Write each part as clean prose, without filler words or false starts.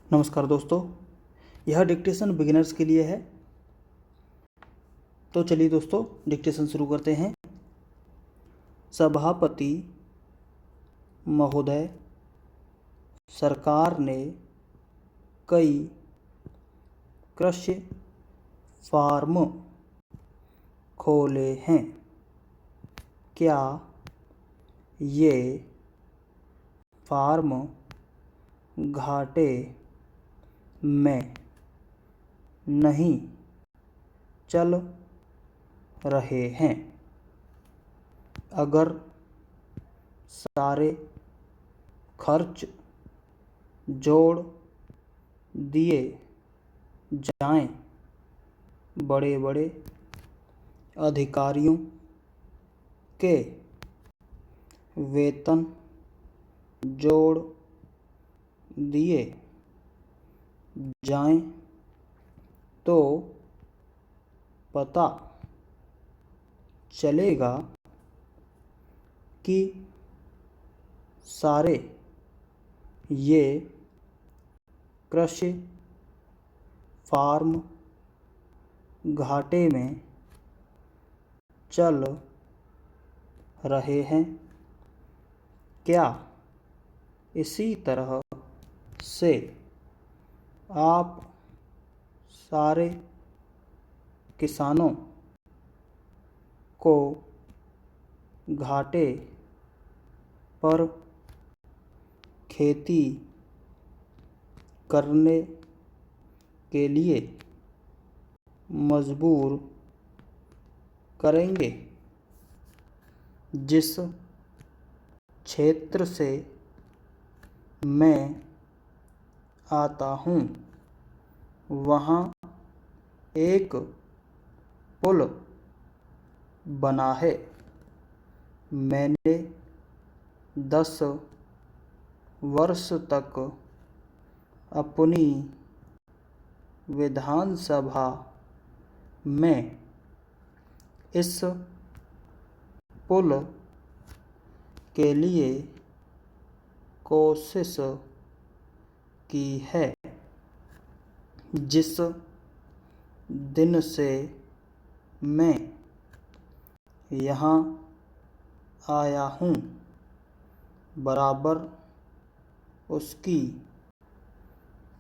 नमस्कार दोस्तों, यह डिक्टेशन बिगिनर्स के लिए है। तो चलिए दोस्तों डिक्टेशन शुरू करते हैं। सभापति महोदय, सरकार ने कई कृषि फार्म खोले हैं। क्या ये फार्म घाटे में नहीं चल रहे हैं? अगर सारे खर्च जोड़ दिए जाएं, बड़े बड़े अधिकारियों के वेतन जोड़ दिए जाएं, तो पता चलेगा कि सारे ये कृषि फार्म घाटे में चल रहे हैं। क्या इसी तरह से आप सारे किसानों को घाटे पर खेती करने के लिए मजबूर करेंगे? जिस क्षेत्र से मैं आता हूँ, वहाँ एक पुल बना है। मैंने 10 वर्ष तक अपनी विधानसभा में इस पुल के लिए कोशिश की है। जिस दिन से मैं यहाँ आया हूँ, बराबर उसकी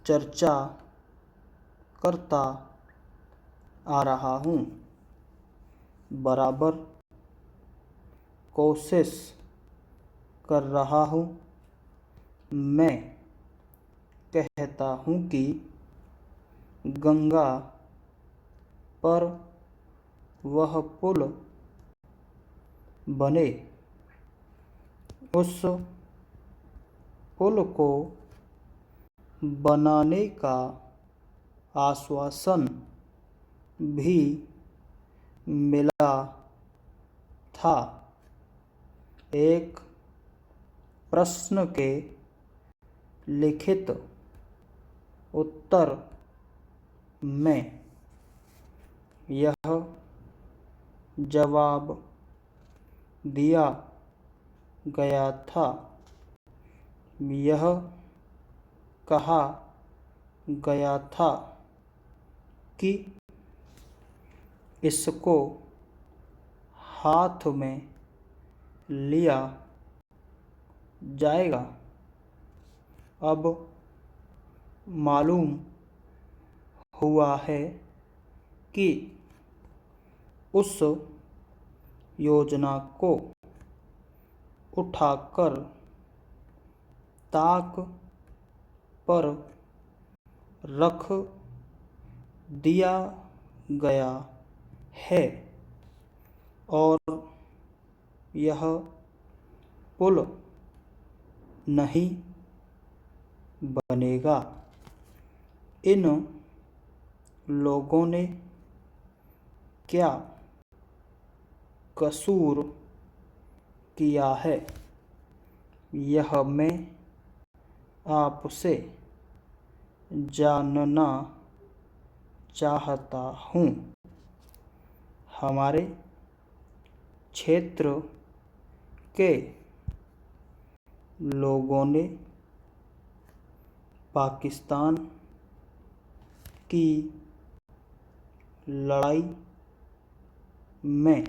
चर्चा करता आ रहा हूँ। बराबर कोशिश कर रहा हूँ। मैं कहता हूँ कि गंगा पर वह पुल बने। उस पुल को बनाने का आश्वासन भी मिला था। एक प्रश्न के लिखित उत्तर में यह जवाब दिया गया था। यह कहा गया था कि इसको हाथ में लिया जाएगा। अब मालूम हुआ है कि उस योजना को उठाकर ताक पर रख दिया गया है और यह पुल नहीं बनेगा। इन लोगों ने क्या कसूर किया है, यह मैं आपसे जानना चाहता हूँ। हमारे क्षेत्र के लोगों ने पाकिस्तान की लड़ाई में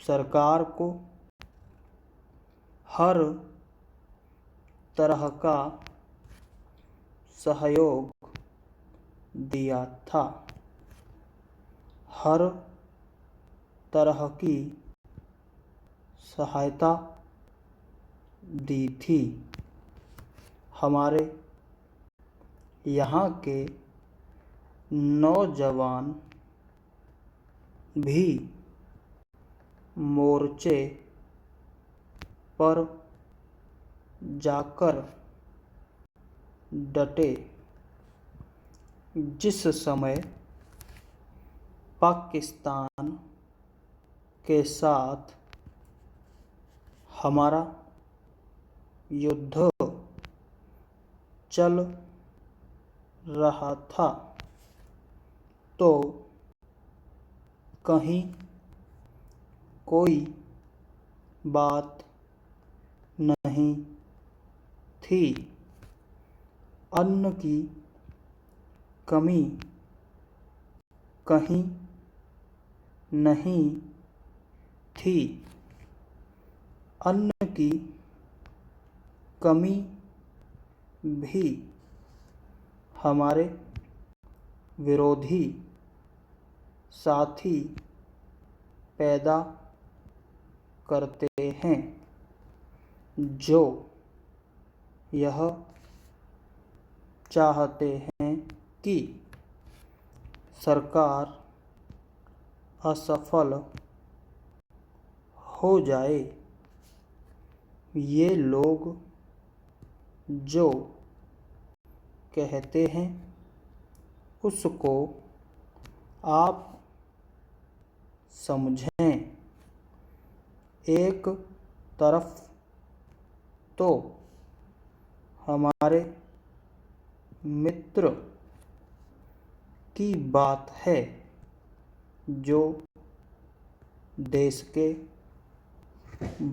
सरकार को हर तरह का सहयोग दिया था, हर तरह की सहायता दी थी। हमारे यहाँ के नौजवान भी मोर्चे पर जाकर डटे। जिस समय पाकिस्तान के साथ हमारा युद्ध चल रहा था तो कहीं कोई बात नहीं थी, अन्न की कमी कहीं नहीं थी। अन्न की कमी भी हमारे विरोधी साथी पैदा करते हैं, जो यह चाहते हैं कि सरकार असफल हो जाए। ये लोग जो कहते हैं उसको आप समझें। एक तरफ तो हमारे मित्र की बात है जो देश के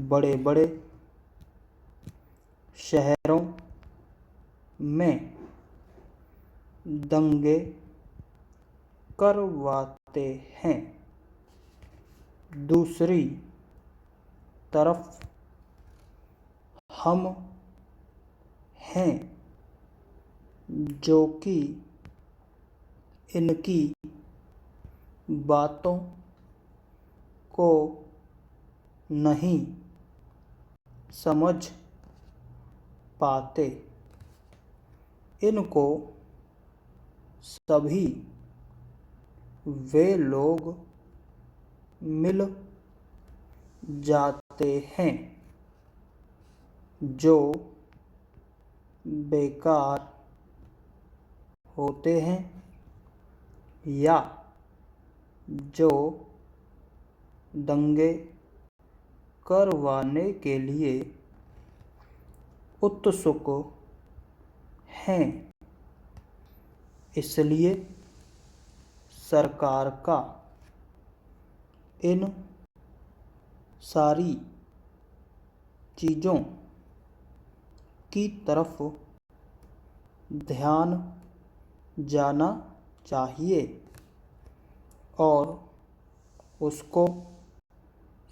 बड़े बड़े शहरों में दंगे करवाते हैं, दूसरी तरफ हम हैं जो कि इनकी बातों को नहीं समझ पाते। इनको सभी वे लोग मिल जाते हैं जो बेकार होते हैं या जो दंगे करवाने के लिए उत्सुक हैं। इसलिए सरकार का इन सारी चीज़ों की तरफ ध्यान जाना चाहिए और उसको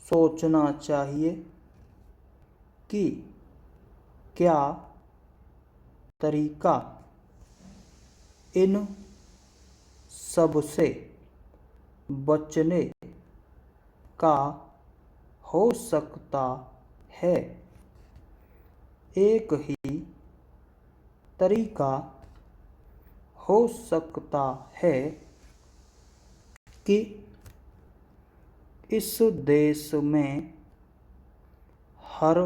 सोचना चाहिए कि क्या तरीका इन सब से बचने का हो सकता है। एक ही तरीका हो सकता है कि इस देश में हर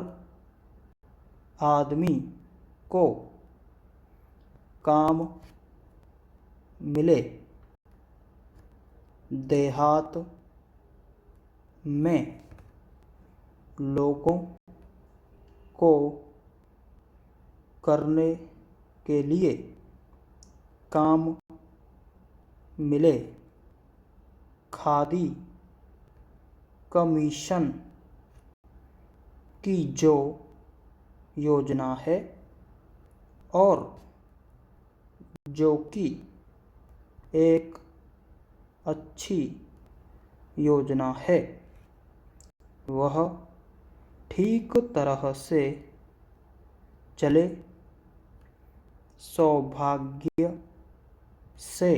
आदमी को काम मिले। देहात में लोगों को करने के लिए काम मिले। खादी कमीशन की जो योजना है और जो कि एक अच्छी योजना है, वह ठीक तरह से चले। सौभाग्य से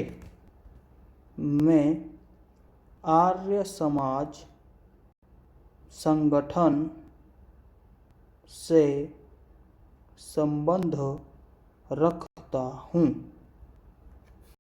मैं आर्य समाज संगठन से संबंध रखता हूँ।